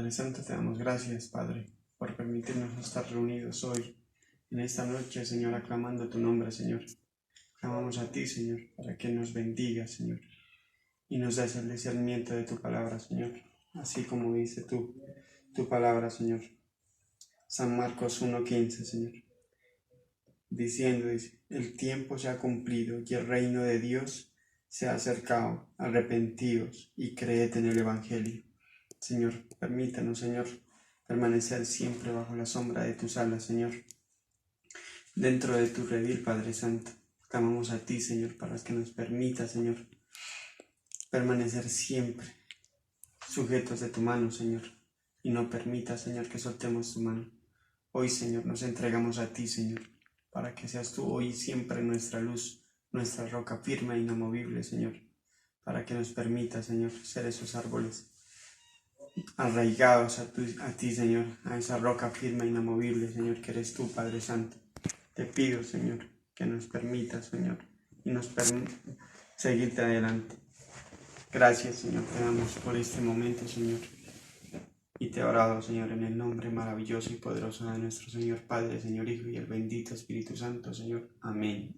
Padre Santo, te damos gracias, Padre, por permitirnos estar reunidos hoy, en esta noche, Señor, aclamando tu nombre, Señor. Clamamos a ti, Señor, para que nos bendigas, Señor, y nos des el discernimiento de tu palabra, Señor, así como dice tu palabra, Señor. San Marcos 1:15, Señor, dice, el tiempo se ha cumplido y el reino de Dios se ha acercado, arrepentíos y creed en el Evangelio. Señor, permítanos, Señor, permanecer siempre bajo la sombra de tus alas, Señor, dentro de tu redil, Padre Santo. Clamamos a ti, Señor, para que nos permita, Señor, permanecer siempre sujetos de tu mano, Señor, y no permita, Señor, que soltemos tu mano. Hoy, Señor, nos entregamos a ti, Señor, para que seas tú hoy siempre nuestra luz, nuestra roca firme e inamovible, Señor, para que nos permita, Señor, ser esos árboles arraigados a ti, Señor, a esa roca firme e inamovible, Señor, que eres tú, Padre Santo. Te pido, Señor, que nos permitas, Señor, y nos permita seguirte adelante. Gracias, Señor, te damos por este momento, Señor, y te he orado, Señor, en el nombre maravilloso y poderoso de nuestro Señor Padre, Señor Hijo y el bendito Espíritu Santo, Señor. Amén.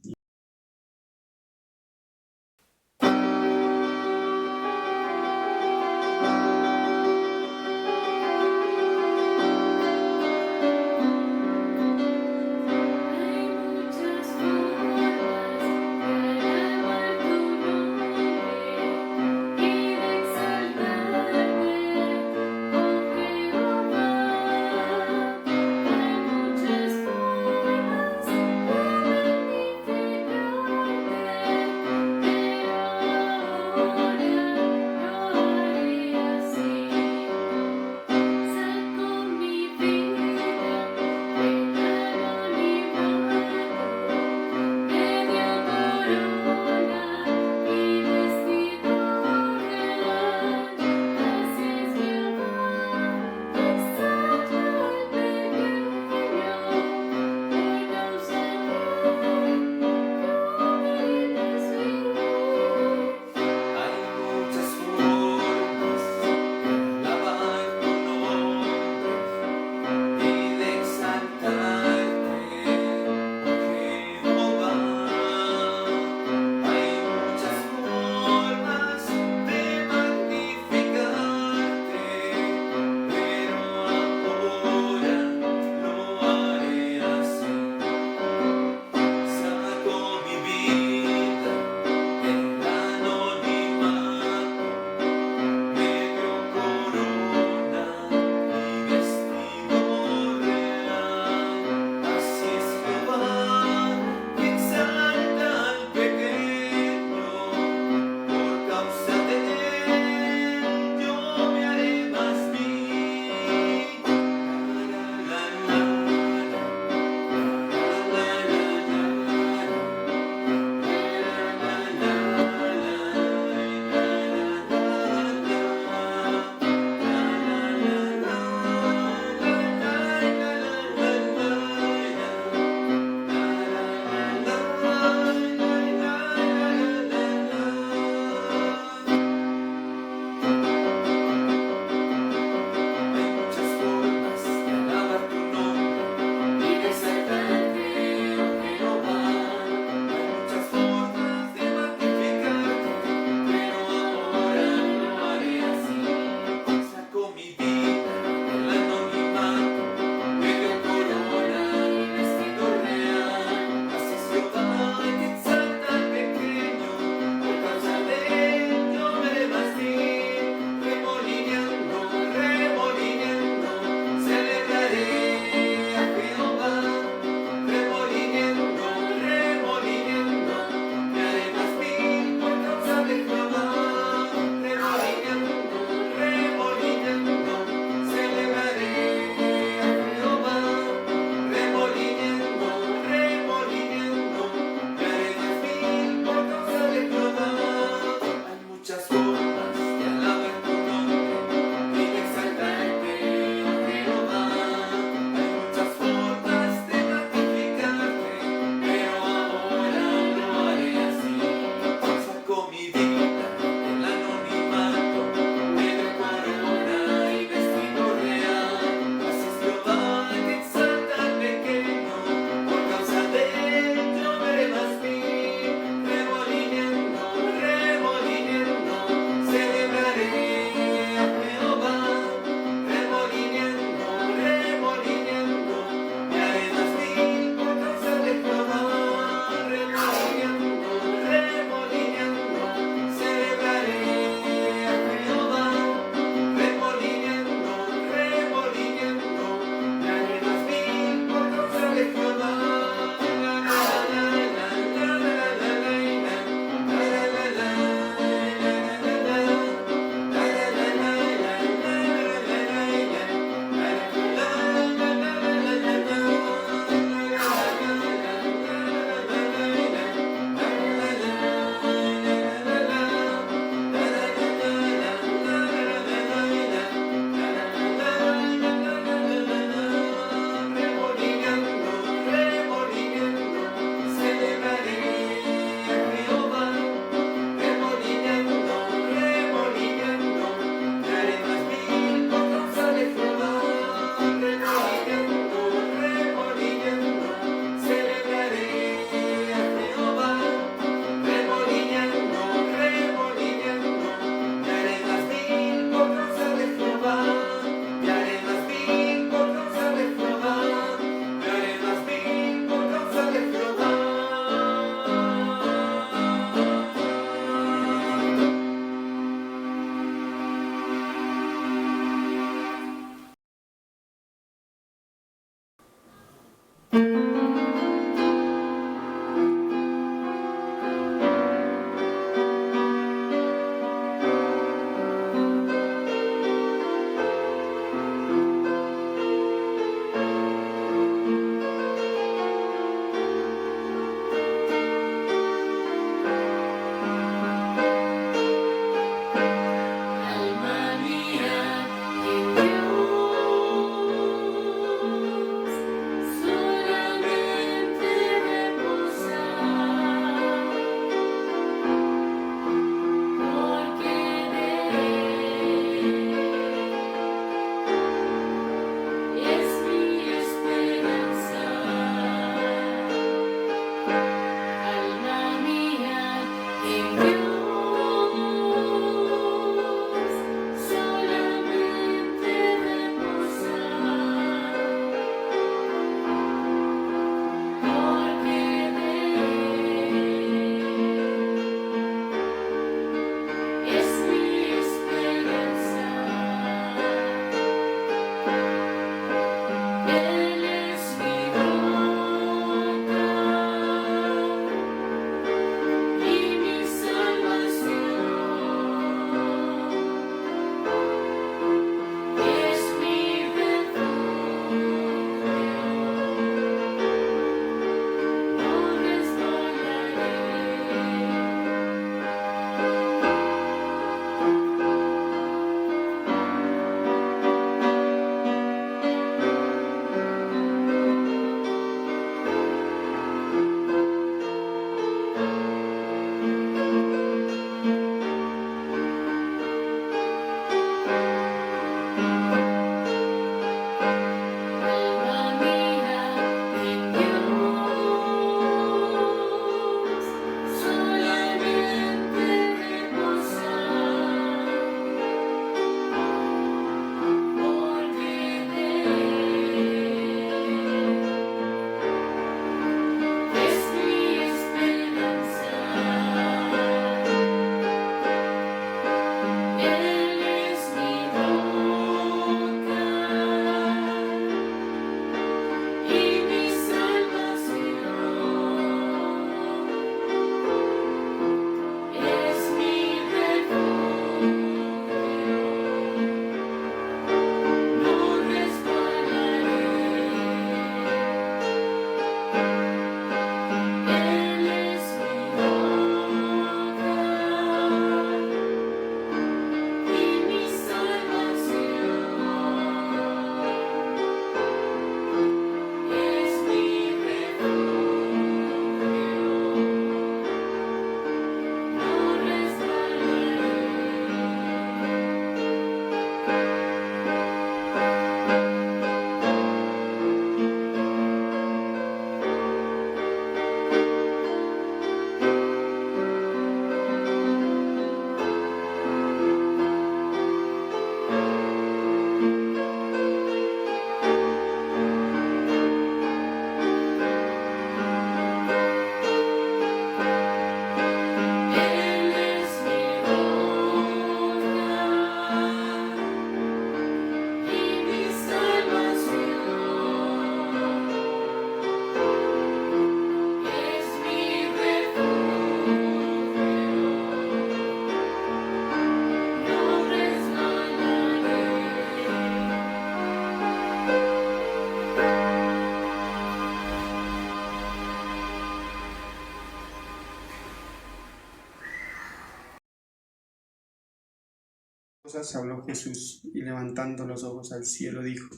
cosas habló Jesús, y levantando los ojos al cielo dijo: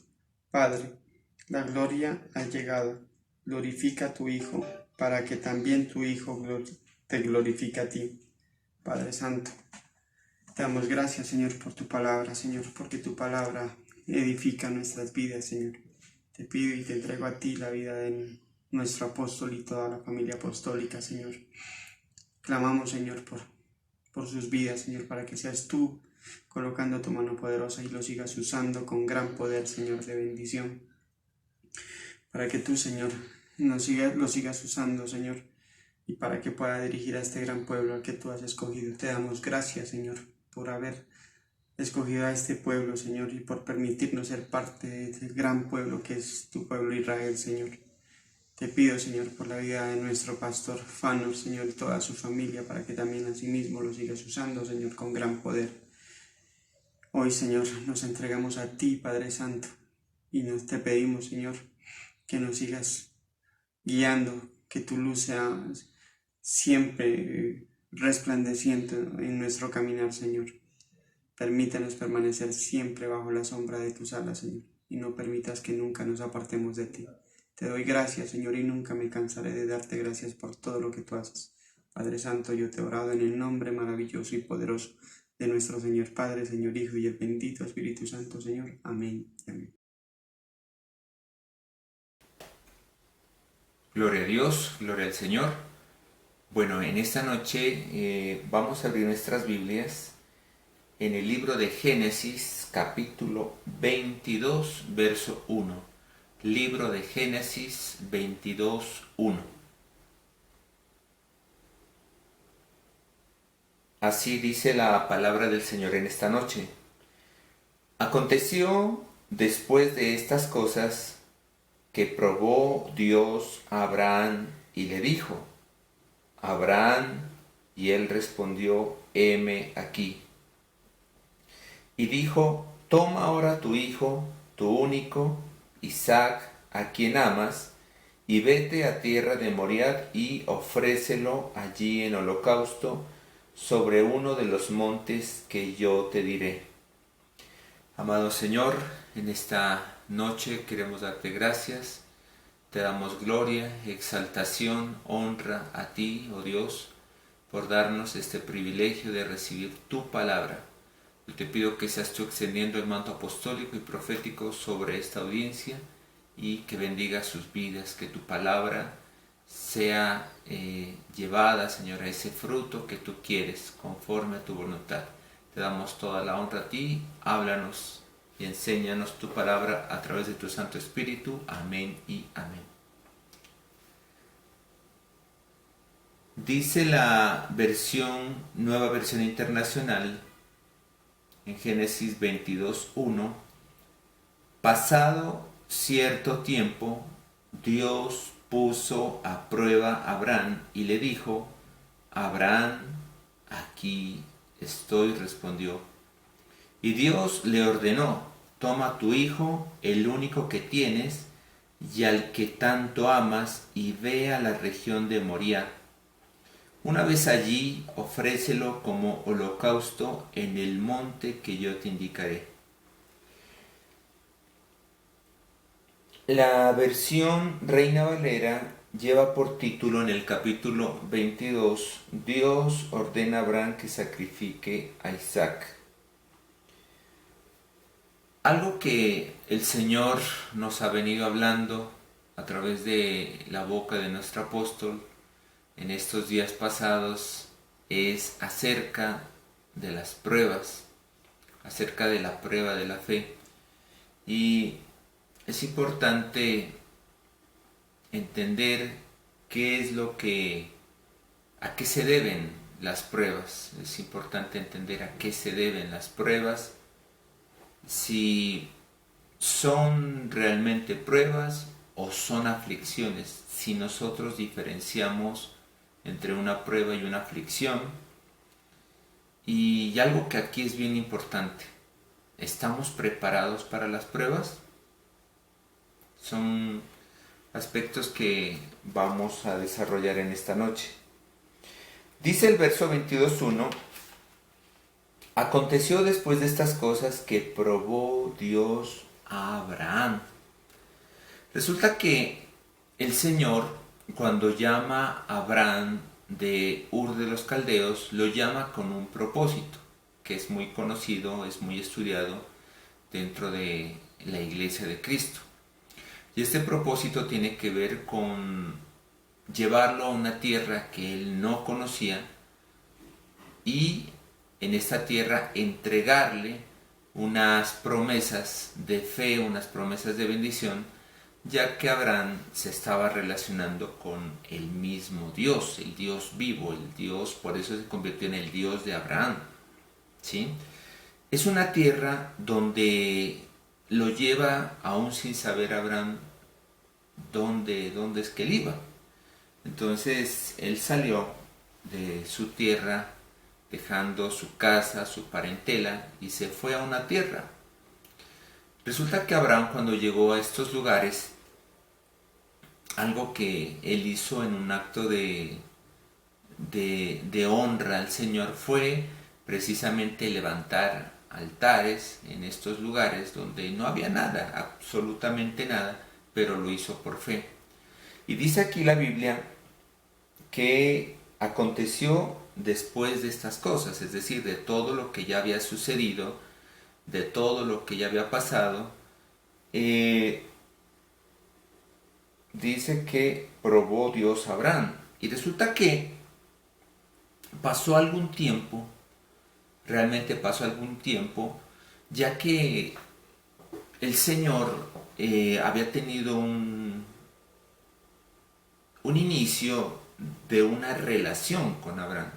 Padre, la gloria ha llegado, glorifica a tu Hijo, para que también tu Hijo te glorifique a ti. Padre Santo, te damos gracias, Señor, por tu palabra, Señor, porque tu palabra edifica nuestras vidas, Señor. Te pido y te entrego a ti la vida de nuestro apóstol y toda la familia apostólica, Señor. Clamamos, Señor, por sus vidas, Señor, para que seas tú colocando tu mano poderosa y lo sigas usando con gran poder, Señor, de bendición. Para que tú, Señor, lo sigas usando, Señor, y para que pueda dirigir a este gran pueblo al que tú has escogido. Te damos gracias, Señor, por haber escogido a este pueblo, Señor, y por permitirnos ser parte de este gran pueblo que es tu pueblo Israel, Señor. Te pido, Señor, por la vida de nuestro pastor Fanor, Señor, y toda su familia, para que también a sí mismo lo sigas usando, Señor, con gran poder. Hoy, Señor, nos entregamos a ti, Padre Santo, y te pedimos, Señor, que nos sigas guiando, que tu luz sea siempre resplandeciente en nuestro caminar, Señor. Permítanos permanecer siempre bajo la sombra de tus alas, Señor, y no permitas que nunca nos apartemos de ti. Te doy gracias, Señor, y nunca me cansaré de darte gracias por todo lo que tú haces. Padre Santo, yo te he orado en el nombre maravilloso y poderoso de nuestro Señor Padre, Señor Hijo y el bendito Espíritu Santo, Señor. Amén. Amén. Gloria a Dios, gloria al Señor. Bueno, en esta noche vamos a abrir nuestras Biblias en el libro de Génesis, capítulo 22, verso 1. Libro de Génesis 22, 1. Así dice la palabra del Señor en esta noche. Aconteció después de estas cosas que probó Dios a Abraham y le dijo: Abraham, y él respondió: heme aquí. Y dijo: toma ahora tu hijo, tu único, Isaac, a quien amas, y vete a tierra de Moriah y ofrécelo allí en holocausto sobre uno de los montes que yo te diré. Amado Señor, en esta noche queremos darte gracias. Te damos gloria, exaltación, honra a ti, oh Dios, por darnos este privilegio de recibir tu palabra. Yo te pido que seas tú extendiendo el manto apostólico y profético sobre esta audiencia y que bendiga sus vidas, que tu palabra sea llevada, Señor, a ese fruto que tú quieres, conforme a tu voluntad. Te damos toda la honra a ti, háblanos y enséñanos tu palabra a través de tu Santo Espíritu. Amén y amén. Dice la nueva versión internacional, en Génesis 22:1, pasado cierto tiempo, Dios puso a prueba a Abraham y le dijo: Abraham, aquí estoy, respondió. Y Dios le ordenó: toma tu hijo, el único que tienes, y al que tanto amas, y ve a la región de Moriah. Una vez allí, ofrécelo como holocausto en el monte que yo te indicaré. La versión Reina Valera lleva por título en el capítulo 22, Dios ordena a Abraham que sacrifique a Isaac. Algo que el Señor nos ha venido hablando a través de la boca de nuestro apóstol en estos días pasados es acerca de las pruebas, acerca de la prueba de la fe. Y es importante entender a qué se deben las pruebas. Es importante entender a qué se deben las pruebas, si son realmente pruebas o son aflicciones, si nosotros diferenciamos entre una prueba y una aflicción. Y algo que aquí es bien importante: ¿estamos preparados para las pruebas? Son aspectos que vamos a desarrollar en esta noche. Dice el verso 22:1: Aconteció después de estas cosas que probó Dios a Abraham. Resulta que el Señor, cuando llama a Abraham de Ur de los Caldeos, lo llama con un propósito, que es muy conocido, es muy estudiado dentro de la Iglesia de Cristo. Y este propósito tiene que ver con llevarlo a una tierra que él no conocía y en esta tierra entregarle unas promesas de fe, unas promesas de bendición, ya que Abraham se estaba relacionando con el mismo Dios, el Dios vivo, el Dios, por eso se convirtió en el Dios de Abraham, ¿sí? Es una tierra donde lo lleva, aún sin saber Abraham dónde es que él iba. Entonces él salió de su tierra dejando su casa, su parentela, y se fue a una tierra. Resulta que Abraham, cuando llegó a estos lugares, algo que él hizo en un acto de honra al Señor fue precisamente levantar altares en estos lugares donde no había nada, absolutamente nada, pero lo hizo por fe. Y dice aquí la Biblia que aconteció después de estas cosas, es decir, de todo lo que ya había sucedido, de todo lo que ya había pasado, dice que probó Dios a Abraham. Y resulta que pasó algún tiempo, realmente pasó algún tiempo, ya que el Señor había tenido un inicio de una relación con Abraham.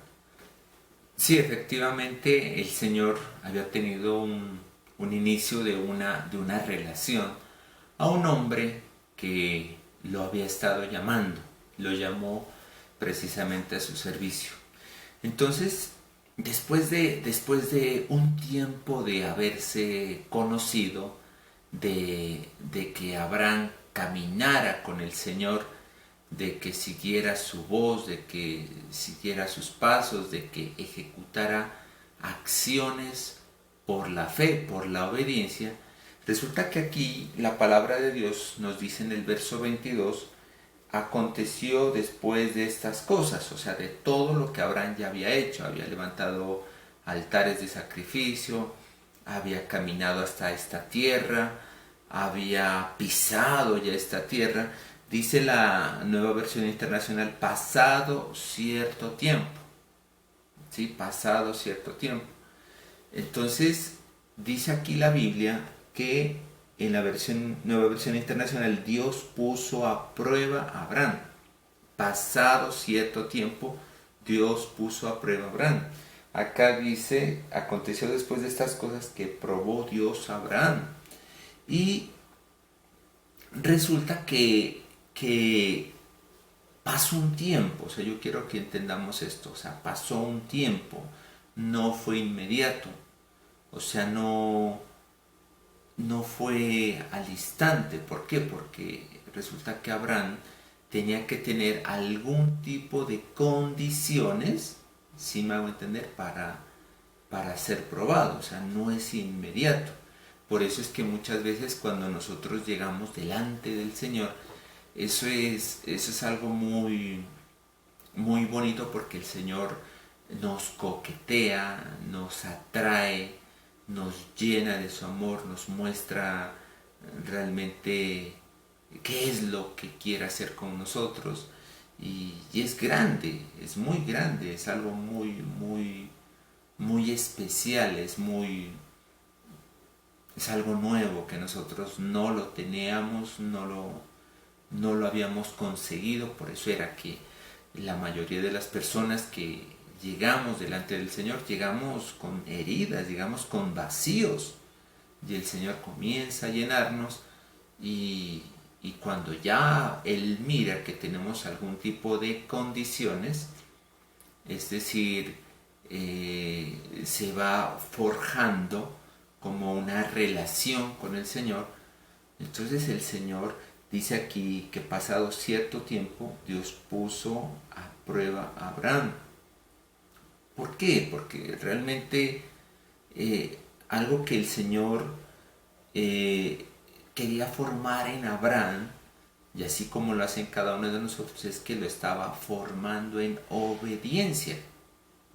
Sí, efectivamente el Señor había tenido un inicio de una relación a un hombre que lo había estado llamando, lo llamó precisamente a su servicio. Entonces, después de un tiempo de haberse conocido, de que Abraham caminara con el Señor, de que siguiera su voz, de que siguiera sus pasos, de que ejecutara acciones por la fe, por la obediencia, resulta que aquí la palabra de Dios nos dice en el verso 22, aconteció después de estas cosas, o sea, de todo lo que Abraham ya había hecho, había levantado altares de sacrificio, había caminado hasta esta tierra, había pisado ya esta tierra. Dice la Nueva Versión Internacional, pasado cierto tiempo. ¿Sí? Pasado cierto tiempo. Entonces, dice aquí la Biblia que en la Nueva Versión Internacional Dios puso a prueba a Abraham. Pasado cierto tiempo, Dios puso a prueba a Abraham. Acá dice, aconteció después de estas cosas que probó Dios a Abraham. Y resulta que pasó un tiempo, o sea, yo quiero que entendamos esto, o sea, pasó un tiempo, no fue inmediato, o sea, no fue al instante. ¿Por qué? Porque resulta que Abraham tenía que tener algún tipo de condiciones, si me hago entender, para ser probado, o sea, no es inmediato. Por eso es que muchas veces cuando nosotros llegamos delante del Señor, eso es algo muy, muy bonito, porque el Señor nos coquetea, nos atrae, nos llena de su amor, nos muestra realmente qué es lo que quiere hacer con nosotros. Y es grande, es muy grande, es algo muy, muy, muy especial, es algo nuevo que nosotros no lo teníamos, no lo habíamos conseguido. Por eso era que la mayoría de las personas que llegamos delante del Señor, llegamos con heridas, llegamos con vacíos, y el Señor comienza a llenarnos, y cuando ya Él mira que tenemos algún tipo de condiciones, es decir, se va forjando como una relación con el Señor. Entonces el Señor dice aquí que pasado cierto tiempo Dios puso a prueba a Abraham. ¿Por qué? Porque realmente algo que el Señor quería formar en Abraham, y así como lo hace en cada uno de nosotros, es que lo estaba formando en obediencia.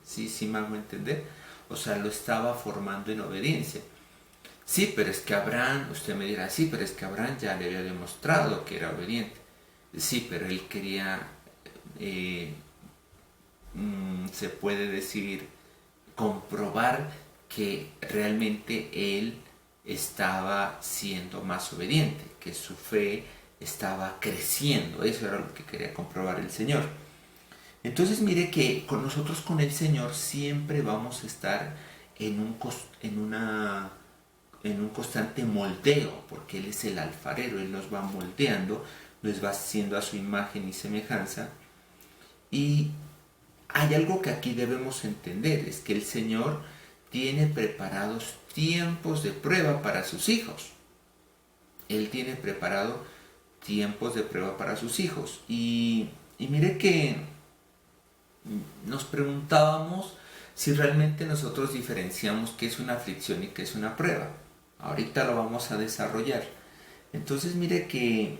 ¿Sí me hago entender? O sea, lo estaba formando en obediencia. Sí, pero es que Abraham, usted me dirá, sí, pero es que Abraham ya le había demostrado que era obediente. Sí, pero él quería, se puede decir, comprobar que realmente él estaba siendo más obediente, que su fe estaba creciendo. Eso era lo que quería comprobar el Señor. Entonces mire que con nosotros, con el Señor, siempre vamos a estar en un constante moldeo, porque Él es el alfarero, Él nos va moldeando, nos va haciendo a su imagen y semejanza. Y hay algo que aquí debemos entender, es que el Señor tiene preparados tiempos de prueba para sus hijos. Él tiene preparado tiempos de prueba para sus hijos. Y mire que nos preguntábamos si realmente nosotros diferenciamos qué es una aflicción y qué es una prueba. Ahorita lo vamos a desarrollar. Entonces mire que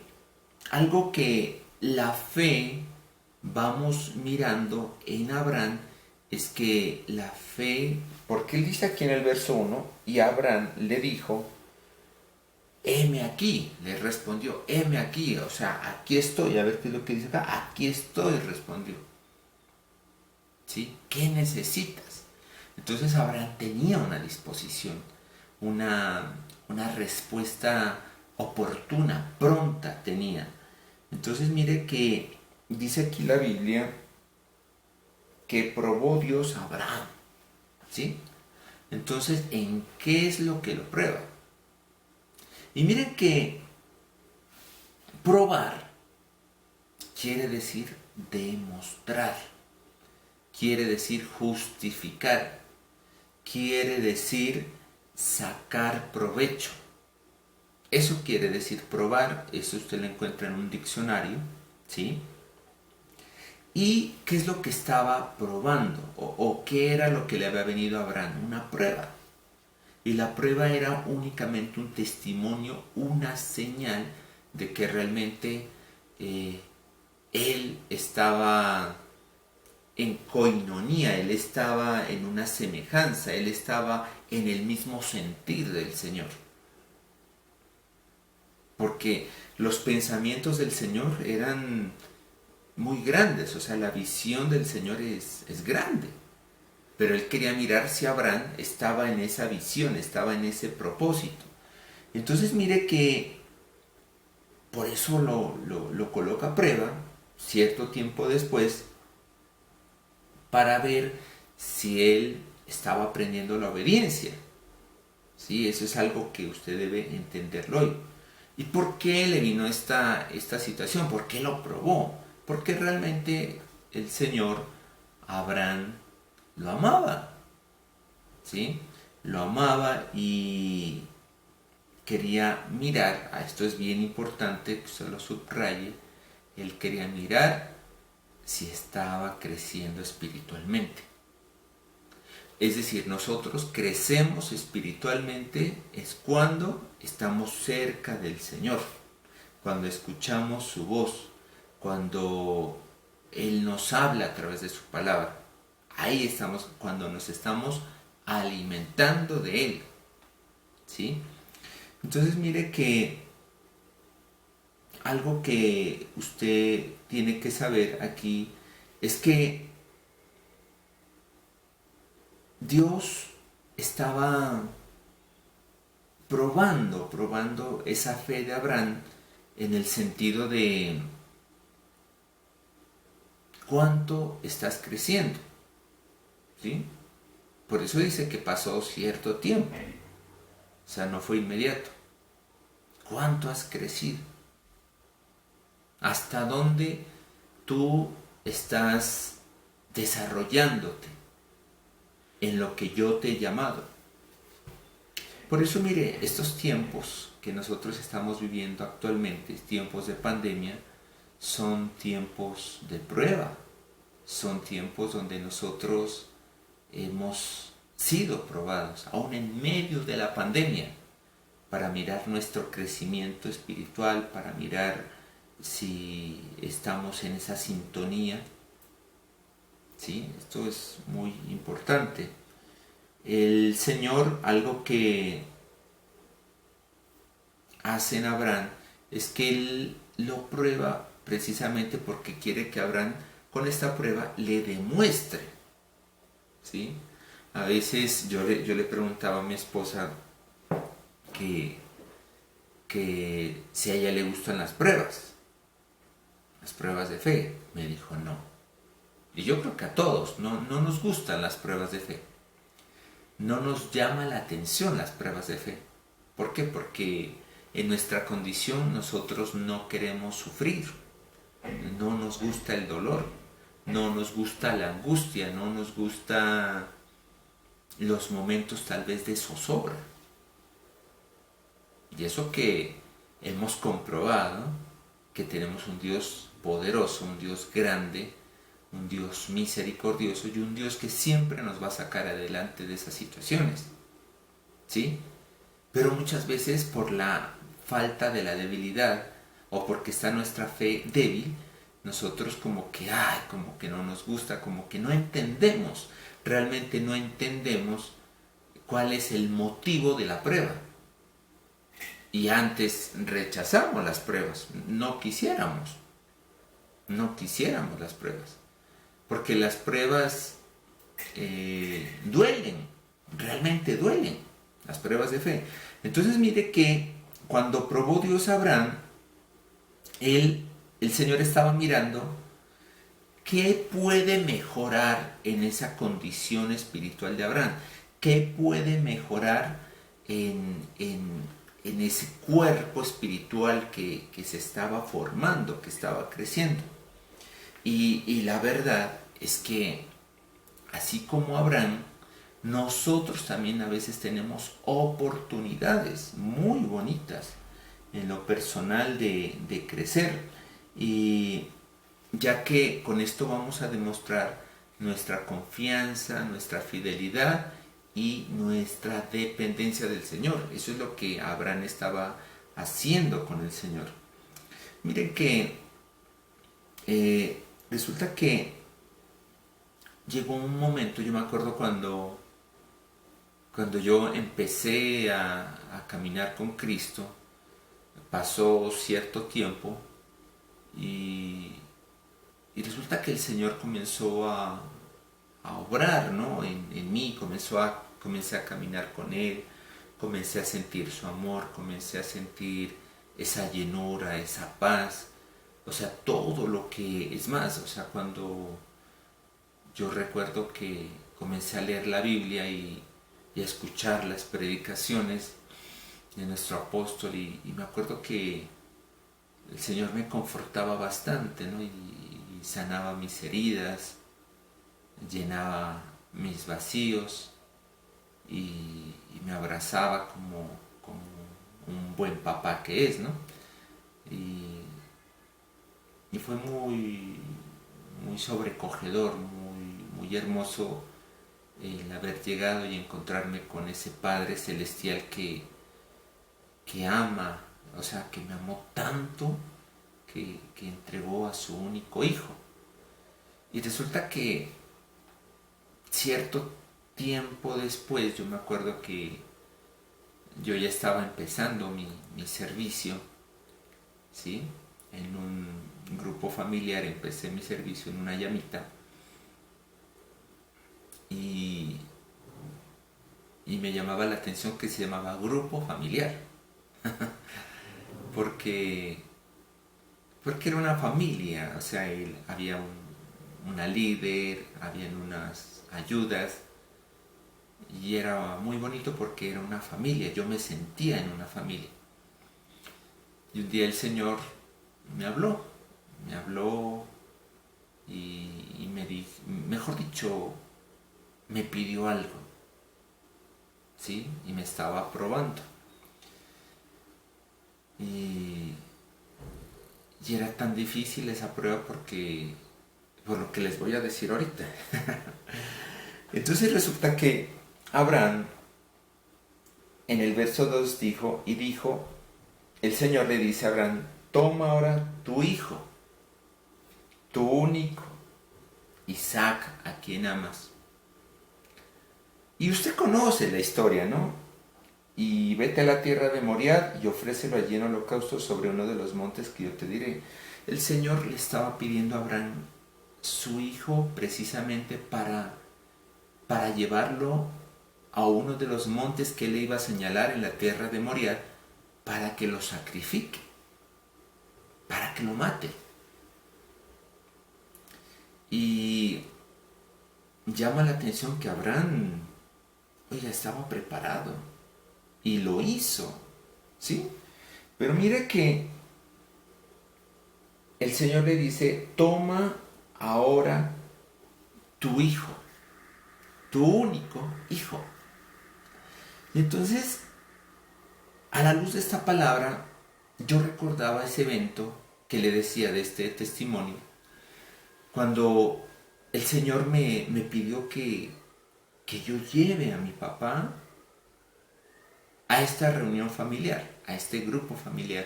algo que la fe vamos mirando en Abraham es que la fe, porque él dice aquí en el verso 1, y Abraham le dijo, heme aquí, le respondió, heme aquí, o sea, aquí estoy, a ver qué es lo que dice acá, aquí estoy, respondió. ¿Sí? ¿Qué necesitas? Entonces Abraham tenía una disposición, una respuesta oportuna, pronta tenía. Entonces mire que dice aquí la Biblia que probó Dios a Abraham, ¿sí? Entonces, ¿en qué es lo que lo prueba? Y miren que probar quiere decir demostrar, quiere decir justificar, quiere decir sacar provecho. Eso quiere decir probar, eso usted lo encuentra en un diccionario, ¿sí? ¿Y qué es lo que estaba probando? ¿O qué era lo que le había venido a Abraham? Una prueba. Y la prueba era únicamente un testimonio, una señal de que realmente él estaba en coinonía, él estaba en una semejanza, él estaba en el mismo sentir del Señor. Porque los pensamientos del Señor eran muy grandes, o sea, la visión del Señor es grande. Pero él quería mirar si Abraham estaba en esa visión, estaba en ese propósito. Entonces mire que por eso lo coloca a prueba cierto tiempo después para ver si él estaba aprendiendo la obediencia. ¿Sí? Eso es algo que usted debe entenderlo hoy. ¿Y por qué le vino esta situación? ¿Por qué lo probó? Porque realmente el Señor, Abraham, lo amaba. ¿Sí? Lo amaba y quería mirar, esto es bien importante que se lo subraye, él quería mirar si estaba creciendo espiritualmente. Es decir, nosotros crecemos espiritualmente es cuando estamos cerca del Señor, cuando escuchamos su voz, cuando Él nos habla a través de su palabra. Ahí estamos, cuando nos estamos alimentando de Él. ¿Sí? Entonces mire que algo que usted tiene que saber aquí es que Dios estaba probando esa fe de Abraham en el sentido de cuánto estás creciendo. ¿Sí? Por eso dice que pasó cierto tiempo. O sea, no fue inmediato. ¿Cuánto has crecido? ¿Hasta dónde tú estás desarrollándote en lo que yo te he llamado? Por eso mire, estos tiempos que nosotros estamos viviendo actualmente, tiempos de pandemia, son tiempos de prueba, son tiempos donde nosotros hemos sido probados, aún en medio de la pandemia, para mirar nuestro crecimiento espiritual, para mirar si estamos en esa sintonía. ¿Sí? Esto es muy importante. El Señor, algo que hace en Abraham es que Él lo prueba precisamente porque quiere que Abraham con esta prueba le demuestre. ¿Sí? A veces yo le preguntaba a mi esposa que si a ella le gustan las pruebas de fe. Me dijo no. Y yo creo que a todos no nos gustan las pruebas de fe. No nos llama la atención las pruebas de fe. ¿Por qué? Porque en nuestra condición nosotros no queremos sufrir. No nos gusta el dolor. No nos gusta la angustia. No nos gusta los momentos tal vez de zozobra. Y eso que hemos comprobado que tenemos un Dios poderoso, un Dios grande, un Dios misericordioso y un Dios que siempre nos va a sacar adelante de esas situaciones. ¿Sí? Pero muchas veces por la falta de la debilidad o porque está nuestra fe débil, nosotros como que no nos gusta, como que no entendemos, realmente no entendemos cuál es el motivo de la prueba. Y antes rechazamos las pruebas, no quisiéramos las pruebas, porque las pruebas duelen, realmente duelen, las pruebas de fe. Entonces mire que cuando probó Dios a Abraham, el Señor estaba mirando qué puede mejorar en esa condición espiritual de Abraham, qué puede mejorar en ese cuerpo espiritual que se estaba formando, que estaba creciendo. Y la verdad es que, así como Abraham, nosotros también a veces tenemos oportunidades muy bonitas en lo personal de crecer. Y ya que con esto vamos a demostrar nuestra confianza, nuestra fidelidad y nuestra dependencia del Señor. Eso es lo que Abraham estaba haciendo con el Señor. Miren que resulta que llegó un momento, yo me acuerdo cuando yo empecé a caminar con Cristo, pasó cierto tiempo y resulta que el Señor comenzó a obrar, ¿no? en mí, comencé a caminar con Él, comencé a sentir su amor, comencé a sentir esa llenura, esa paz, o sea, todo lo que es más, o sea, cuando yo recuerdo que comencé a leer la Biblia y a escuchar las predicaciones de nuestro apóstol y me acuerdo que el Señor me confortaba bastante, ¿no? y sanaba mis heridas, llenaba mis vacíos y me abrazaba como un buen papá que es, ¿no? Y fue muy sobrecogedor, muy hermoso el haber llegado y encontrarme con ese Padre Celestial que ama, o sea, que me amó tanto que entregó a su único hijo. Y resulta que cierto tiempo después, yo me acuerdo que yo ya estaba empezando mi servicio, ¿sí? En un grupo familiar empecé mi servicio en una llamita y me llamaba la atención que se llamaba grupo familiar porque era una familia, o sea, había una líder, habían unas ayudas y era muy bonito porque era una familia, yo me sentía en una familia. Y un día el Señor me habló y me dijo, mejor dicho, me pidió algo, ¿sí? Y me estaba probando. Y era tan difícil esa prueba por lo que les voy a decir ahorita. Entonces resulta que Abraham, en el verso 2 dijo, el Señor le dice a Abraham, toma ahora tu hijo, tu único, Isaac, a quien amas. Y usted conoce la historia, ¿no? Y vete a la tierra de Moriah y ofrécelo allí en holocausto sobre uno de los montes que yo te diré. El Señor le estaba pidiendo a Abraham su hijo precisamente para llevarlo a uno de los montes que él le iba a señalar en la tierra de Moriah para que lo sacrifique, para que lo mate. Y llama la atención que Abraham, oiga, estaba preparado y lo hizo, ¿sí? Pero mire que el Señor le dice, toma ahora tu hijo, tu único hijo. Y entonces, a la luz de esta palabra, yo recordaba ese evento que le decía de este testimonio, cuando el Señor me pidió que yo lleve a mi papá a esta reunión familiar, a este grupo familiar.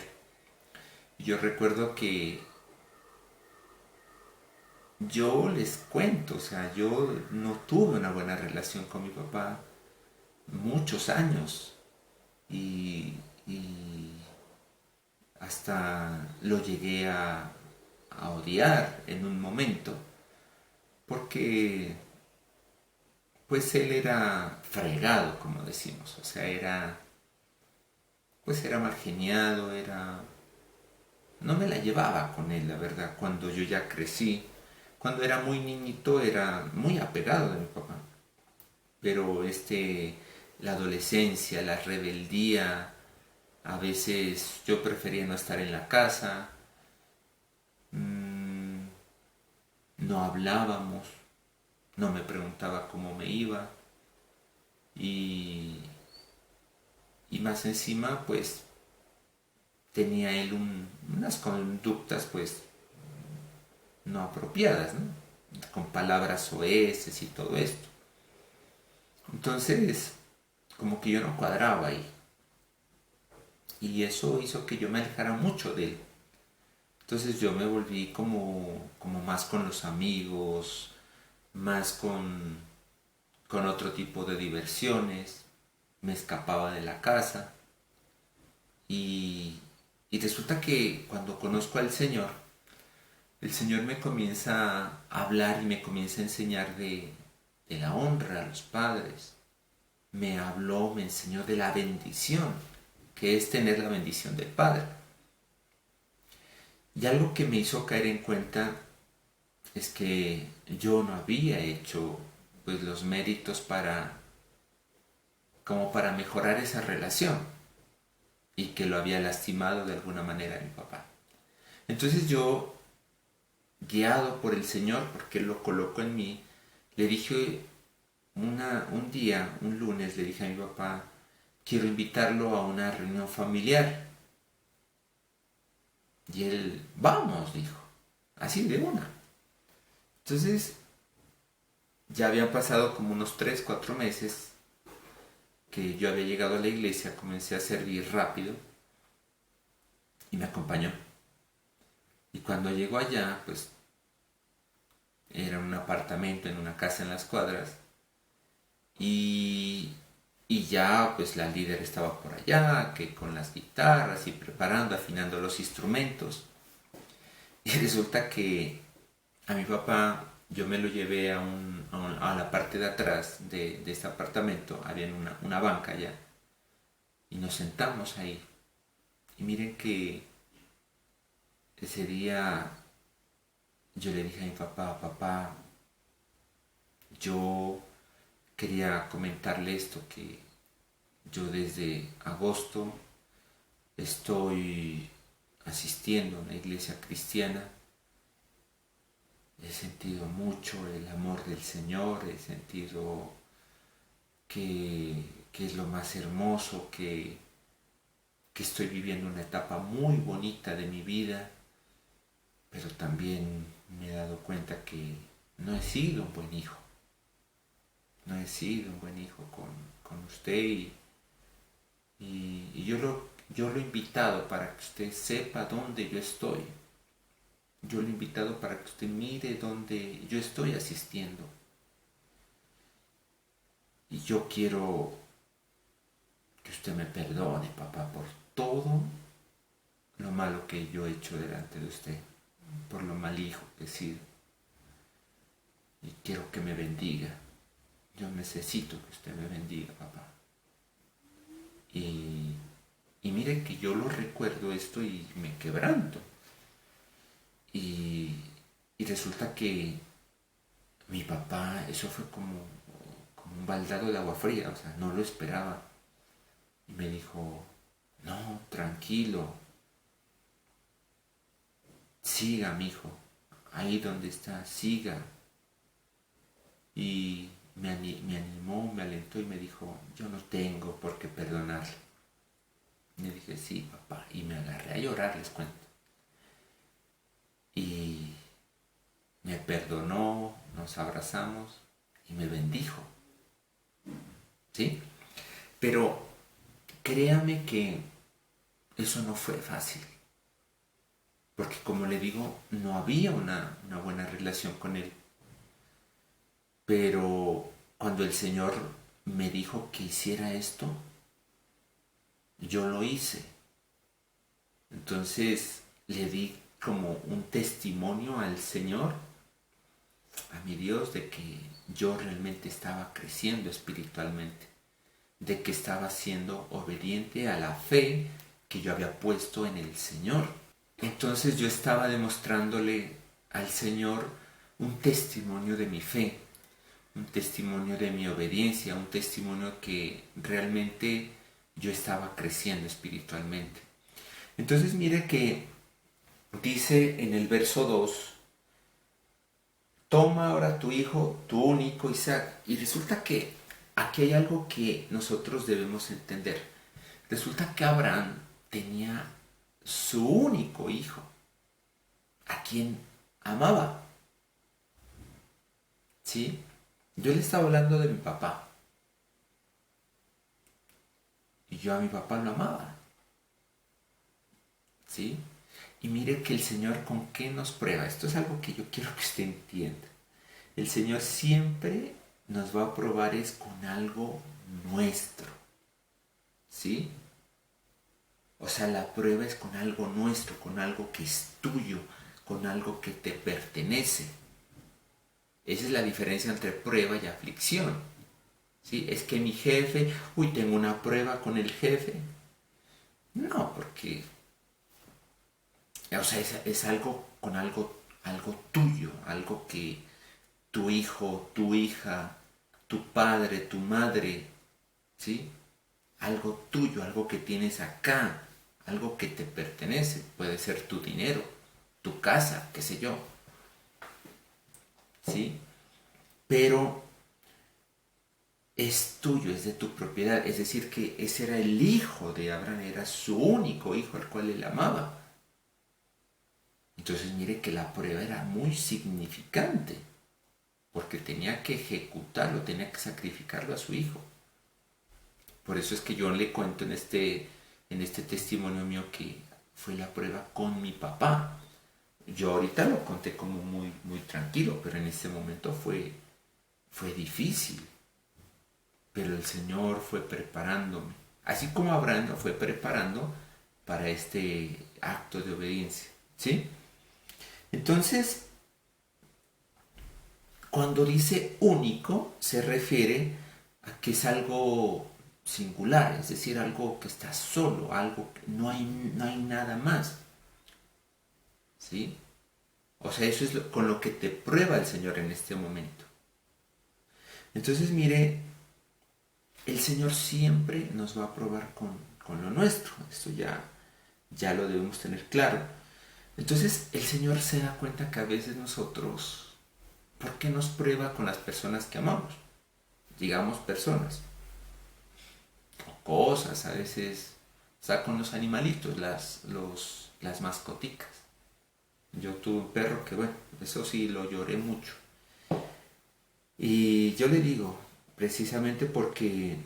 Yo recuerdo que yo les cuento, o sea, yo no tuve una buena relación con mi papá muchos años y hasta lo llegué a odiar en un momento porque pues él era fregado, como decimos, o sea, era mal geniado, no me la llevaba con él, la verdad. Cuando yo ya crecí, cuando era muy niñito, era muy apegado de mi papá. Pero la adolescencia, la rebeldía, a veces yo prefería no estar en la casa, no hablábamos, no me preguntaba cómo me iba y, y más encima pues tenía él unas conductas pues no apropiadas, ¿no? Con palabras soeces y todo esto. Entonces, como que yo no cuadraba ahí. Y eso hizo que yo me alejara mucho de él. Entonces yo me volví como más con los amigos, más con otro tipo de diversiones. Me escapaba de la casa. Y resulta que cuando conozco al Señor, el Señor me comienza a hablar y me comienza a enseñar de la honra a los padres. Me habló, me enseñó de la bendición, que es tener la bendición del Padre. Y algo que me hizo caer en cuenta es que yo no había hecho pues los méritos como para mejorar esa relación y que lo había lastimado de alguna manera a mi papá. Entonces yo, guiado por el Señor, porque Él lo colocó en mí, le dije un día, un lunes, le dije a mi papá, quiero invitarlo a una reunión familiar. Y él, vamos, dijo, así de una. Entonces, ya habían pasado como unos 3, 4 meses que yo había llegado a la iglesia, comencé a servir rápido y me acompañó. Y cuando llegó allá, pues era un apartamento en una casa en las cuadras y ya pues la líder estaba por allá, que con las guitarras y preparando, afinando los instrumentos. Y resulta que a mi papá yo me lo llevé a la parte de atrás de este apartamento, había una banca allá, y nos sentamos ahí. Y miren que ese día yo le dije a mi papá, papá, yo quería comentarle esto, que yo desde agosto estoy asistiendo a una iglesia cristiana. He sentido mucho el amor del Señor, he sentido que es lo más hermoso, que estoy viviendo una etapa muy bonita de mi vida, pero también me he dado cuenta que no he sido un buen hijo, no he agradecido, un buen hijo con usted y yo lo he invitado para que usted sepa dónde yo estoy. Yo lo he invitado para que usted mire dónde yo estoy asistiendo. Y yo quiero que usted me perdone, papá, por todo lo malo que yo he hecho delante de usted, por lo mal hijo que he sido. Y quiero que me bendiga. Yo necesito que usted me bendiga, papá. Y mire que yo lo recuerdo esto y me quebranto. Y resulta que mi papá, eso fue como un baldado de agua fría, o sea, no lo esperaba. Y me dijo, no, tranquilo, siga, mijo, ahí donde está, siga. Y me animó, me alentó y me dijo, yo no tengo por qué perdonarle. Y le dije, sí, papá, y me agarré a llorar, les cuento. Y me perdonó, nos abrazamos y me bendijo. ¿Sí? Pero créame que eso no fue fácil. Porque como le digo, no había una buena relación con él. Pero cuando el Señor me dijo que hiciera esto, yo lo hice. Entonces le di como un testimonio al Señor, a mi Dios, de que yo realmente estaba creciendo espiritualmente, de que estaba siendo obediente a la fe que yo había puesto en el Señor. Entonces yo estaba demostrándole al Señor un testimonio de mi fe, un testimonio de mi obediencia, un testimonio que realmente yo estaba creciendo espiritualmente. Entonces mire que dice en el verso 2, toma ahora tu hijo, tu único Isaac. Y resulta que aquí hay algo que nosotros debemos entender. Resulta que Abraham tenía su único hijo, a quien amaba. ¿Sí? Yo le estaba hablando de mi papá. Y yo a mi papá lo amaba. ¿Sí? Y mire que el Señor con qué nos prueba. Esto es algo que yo quiero que usted entienda. El Señor siempre nos va a probar es con algo nuestro. ¿Sí? O sea, la prueba es con algo nuestro, con algo que es tuyo, con algo que te pertenece. Esa es la diferencia entre prueba y aflicción. ¿Sí? Es que mi jefe, tengo una prueba con el jefe. No, porque, o sea, es algo con algo tuyo, algo que tu hijo, tu hija, tu padre, tu madre, ¿sí? Algo tuyo, algo que tienes acá, algo que te pertenece. Puede ser tu dinero, tu casa, qué sé yo. ¿Sí? Pero es tuyo, es de tu propiedad. Es decir, que ese era el hijo de Abraham, era su único hijo al cual él amaba. Entonces mire que la prueba era muy significante, porque tenía que ejecutarlo, tenía que sacrificarlo a su hijo. Por eso es que yo le cuento en este testimonio mío que fue la prueba con mi papá. Yo ahorita lo conté como muy, muy tranquilo, pero en ese momento fue difícil. Pero el Señor fue preparándome, así como Abraham lo fue preparando para este acto de obediencia. ¿Sí? Entonces, cuando dice único, se refiere a que es algo singular, es decir, algo que está solo, algo que no hay nada más. ¿Sí? O sea, eso es con lo que te prueba el Señor en este momento. Entonces, mire, el Señor siempre nos va a probar con lo nuestro. Esto ya lo debemos tener claro. Entonces, el Señor se da cuenta que a veces nosotros, ¿por qué nos prueba con las personas que amamos? Digamos personas o cosas, a veces, o sea, con los animalitos, las mascoticas. Yo tuve un perro que, bueno, eso sí lo lloré mucho. Y yo le digo, precisamente porque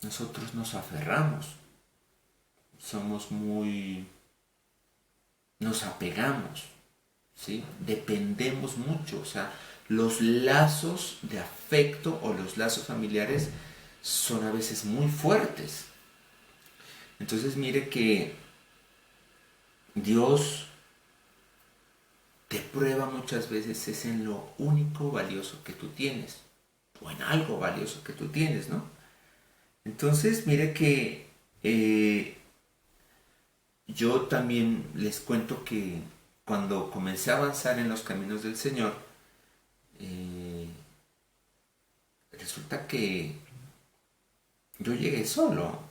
nosotros nos aferramos, nos apegamos, ¿sí? Dependemos mucho, o sea, los lazos de afecto o los lazos familiares son a veces muy fuertes. Entonces mire que Dios te prueba muchas veces es en lo único valioso que tú tienes, o en algo valioso que tú tienes, ¿no? Entonces mire que yo también les cuento que cuando comencé a avanzar en los caminos del Señor, resulta que yo llegué solo,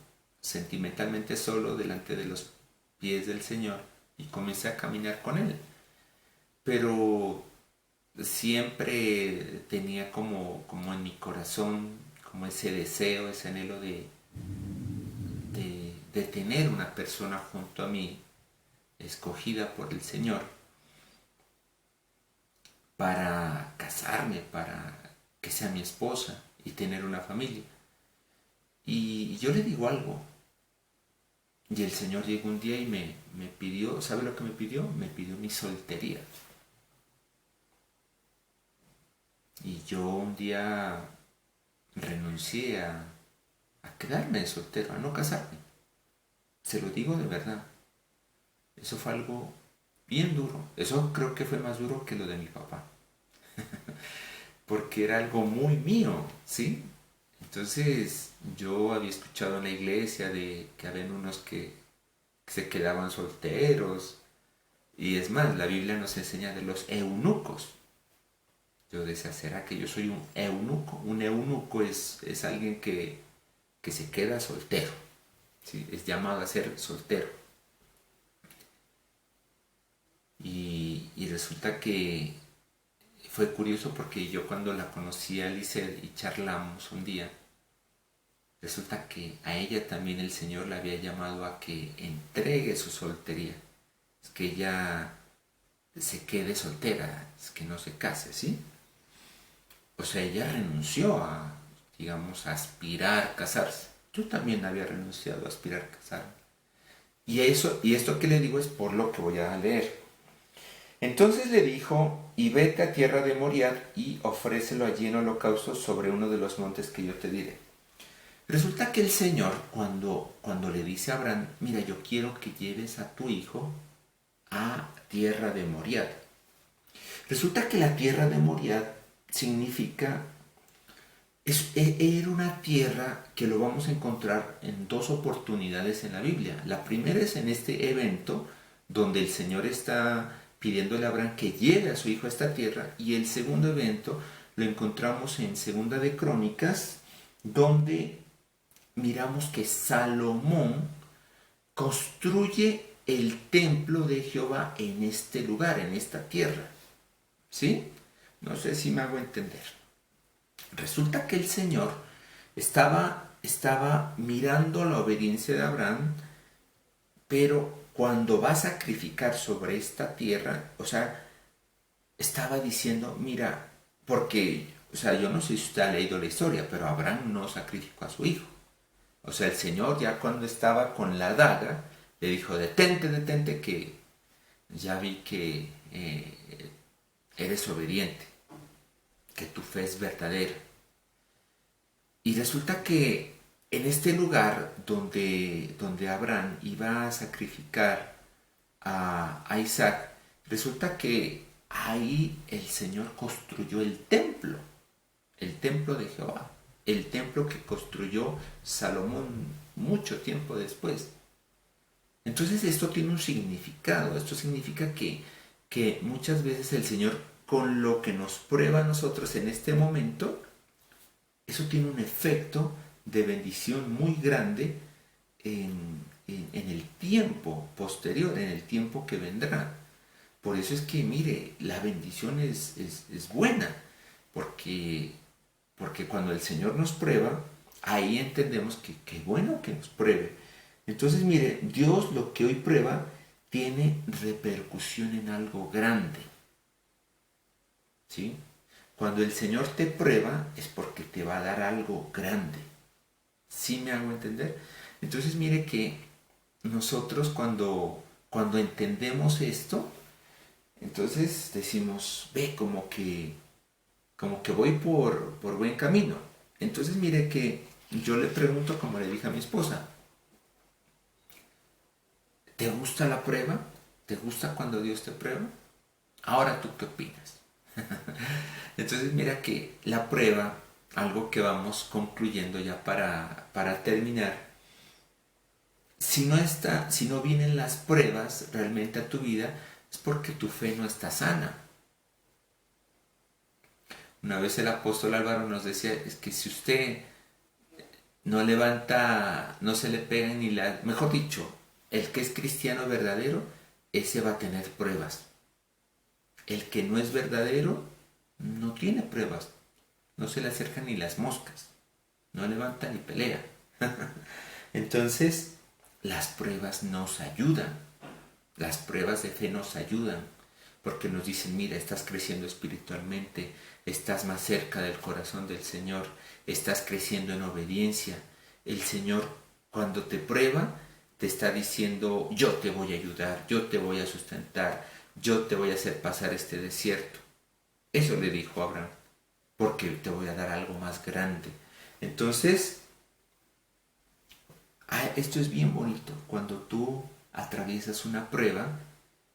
sentimentalmente solo, delante de los pies del Señor y comencé a caminar con Él. Pero siempre tenía como en mi corazón como ese deseo, ese anhelo de tener una persona junto a mí, escogida por el Señor, para casarme, para que sea mi esposa y tener una familia. Y yo le digo algo. Y el Señor llegó un día y me pidió, ¿sabe lo que me pidió? Me pidió mi soltería. Y yo un día renuncié a quedarme de soltero, a no casarme. Se lo digo de verdad. Eso fue algo bien duro. Eso creo que fue más duro que lo de mi papá. Porque era algo muy mío, ¿sí? Entonces yo había escuchado en la iglesia de que habían unos que se quedaban solteros. Y es más, la Biblia nos enseña de los eunucos. Yo decía, ¿será que yo soy un eunuco? Un eunuco es alguien que se queda soltero, ¿sí? Es llamado a ser soltero. Y resulta que fue curioso porque yo cuando la conocí a Lisset y charlamos un día, resulta que a ella también el Señor la había llamado a que entregue su soltería. Es que ella se quede soltera, es que no se case, ¿sí? O sea, ella renunció a, digamos, a aspirar a casarse. Yo también había renunciado a aspirar a casarme. Y esto que le digo es por lo que voy a leer. Entonces le dijo, y vete a tierra de Moriad y ofrécelo allí en holocausto sobre uno de los montes que yo te diré. Resulta que el Señor, cuando le dice a Abraham, mira, yo quiero que lleves a tu hijo a tierra de Moriad. Resulta que la tierra de Moriad significa, era una tierra que lo vamos a encontrar en dos oportunidades en la Biblia. La primera es en este evento donde el Señor está pidiéndole a Abraham que lleve a su hijo a esta tierra, y el segundo evento lo encontramos en Segunda de Crónicas, donde miramos que Salomón construye el templo de Jehová en este lugar, en esta tierra. ¿Sí? No sé si me hago entender. Resulta que el Señor estaba mirando la obediencia de Abraham, pero cuando va a sacrificar sobre esta tierra, o sea, estaba diciendo, mira, porque, o sea, yo no sé si usted ha leído la historia, pero Abraham no sacrificó a su hijo. O sea, el Señor ya cuando estaba con la daga, le dijo, detente, que ya vi que eres obediente, que tu fe es verdadera. Y resulta que en este lugar donde Abraham iba a sacrificar a Isaac, resulta que ahí el Señor construyó el templo de Jehová, el templo que construyó Salomón mucho tiempo después. Entonces esto tiene un significado, esto significa que muchas veces el Señor, con lo que nos prueba a nosotros en este momento, eso tiene un efecto de bendición muy grande en el tiempo posterior, en el tiempo que vendrá. Por eso es que, mire, la bendición es buena, porque cuando el Señor nos prueba, ahí entendemos que qué bueno que nos pruebe. Entonces, mire, Dios lo que hoy prueba tiene repercusión en algo grande, ¿sí? Cuando el Señor te prueba es porque te va a dar algo grande. ¿Sí me hago entender? Entonces mire que nosotros cuando entendemos esto, entonces decimos, ve, como que voy por buen camino. Entonces mire que yo le pregunto, como le dije a mi esposa, ¿te gusta la prueba? ¿Te gusta cuando Dios te prueba? Ahora, ¿tú qué opinas? Entonces mira que la prueba, algo que vamos concluyendo ya para terminar, si no vienen las pruebas realmente a tu vida, es porque tu fe no está sana. Una vez el apóstol Álvaro nos decía, es que si usted no levanta, no se le pega ni la... Mejor dicho, el que es cristiano verdadero, ese va a tener pruebas. El que no es verdadero, no tiene pruebas. No se le acercan ni las moscas. No levanta ni pelea. Entonces, las pruebas nos ayudan. Las pruebas de fe nos ayudan. Porque nos dicen, mira, estás creciendo espiritualmente, estás más cerca del corazón del Señor, estás creciendo en obediencia. El Señor, cuando te prueba, te está diciendo, yo te voy a ayudar, yo te voy a sustentar, yo te voy a hacer pasar este desierto. Eso le dijo a Abraham, porque te voy a dar algo más grande. Entonces, esto es bien bonito. Cuando tú atraviesas una prueba,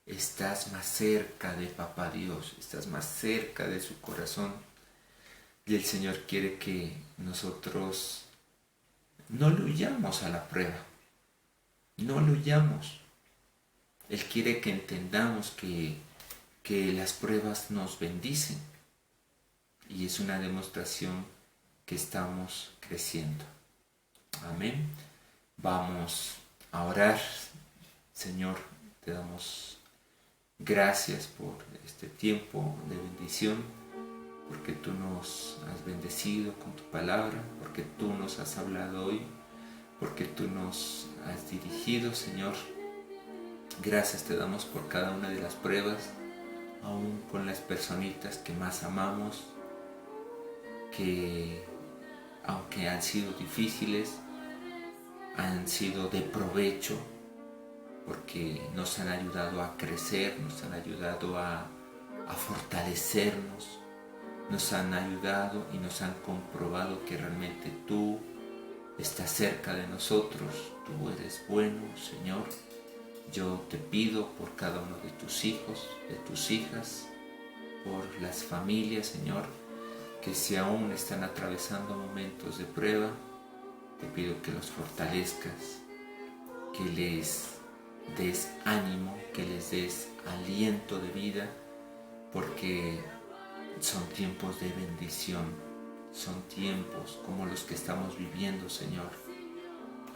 estás más cerca de Papá Dios, estás más cerca de su corazón. Y el Señor quiere que nosotros no le huyamos a la prueba, no le huyamos. Él quiere que entendamos que las pruebas nos bendicen y es una demostración que estamos creciendo. Amén. Vamos a orar. Señor, te damos gracias por este tiempo de bendición, porque tú nos has bendecido con tu palabra, porque tú nos has hablado hoy, porque tú nos has dirigido, Señor. Gracias te damos por cada una de las pruebas, aún con las personitas que más amamos, que aunque han sido difíciles, han sido de provecho, porque nos han ayudado a crecer, nos han ayudado a fortalecernos, nos han ayudado y nos han comprobado que realmente tú estás cerca de nosotros, tú eres bueno, Señor. Yo te pido por cada uno de tus hijos, de tus hijas, por las familias, Señor, que si aún están atravesando momentos de prueba, te pido que los fortalezcas, que les des ánimo, que les des aliento de vida, porque son tiempos de bendición, son tiempos como los que estamos viviendo, Señor.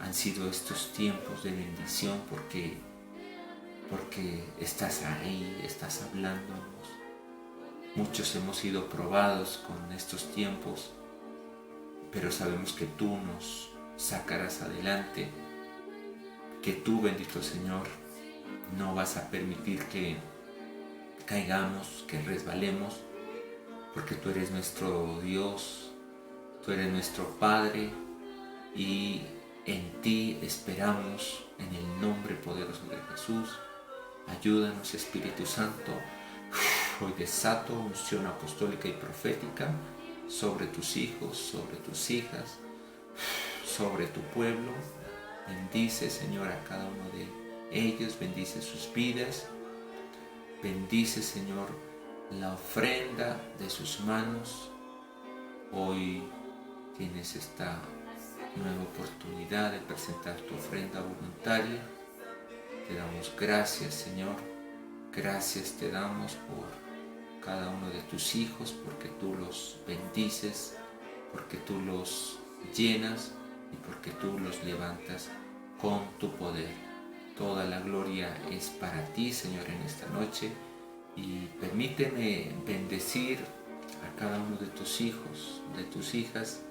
Han sido estos tiempos de bendición porque estás ahí, estás hablándonos. Muchos hemos sido probados con estos tiempos, pero sabemos que tú nos sacarás adelante, que tú, bendito Señor, no vas a permitir que caigamos, que resbalemos, porque tú eres nuestro Dios, tú eres nuestro Padre y en ti esperamos, en el nombre poderoso de Jesús. Ayúdanos, Espíritu Santo. Hoy desato unción apostólica y profética sobre tus hijos, sobre tus hijas, sobre tu pueblo. Bendice, Señor, a cada uno de ellos, bendice sus vidas. Bendice, Señor, la ofrenda de sus manos. Hoy tienes esta nueva oportunidad de presentar tu ofrenda voluntaria. Te damos gracias, Señor. Gracias te damos por cada uno de tus hijos, porque tú los bendices, porque tú los llenas y porque tú los levantas con tu poder. Toda la gloria es para ti, Señor, en esta noche. Y permíteme bendecir a cada uno de tus hijos, de tus hijas,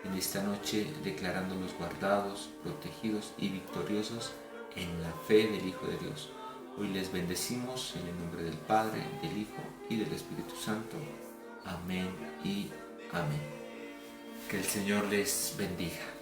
en esta noche, declarándolos guardados, protegidos y victoriosos en la fe del Hijo de Dios. Hoy les bendecimos en el nombre del Padre, del Hijo y del Espíritu Santo. Amén y amén. Que el Señor les bendiga.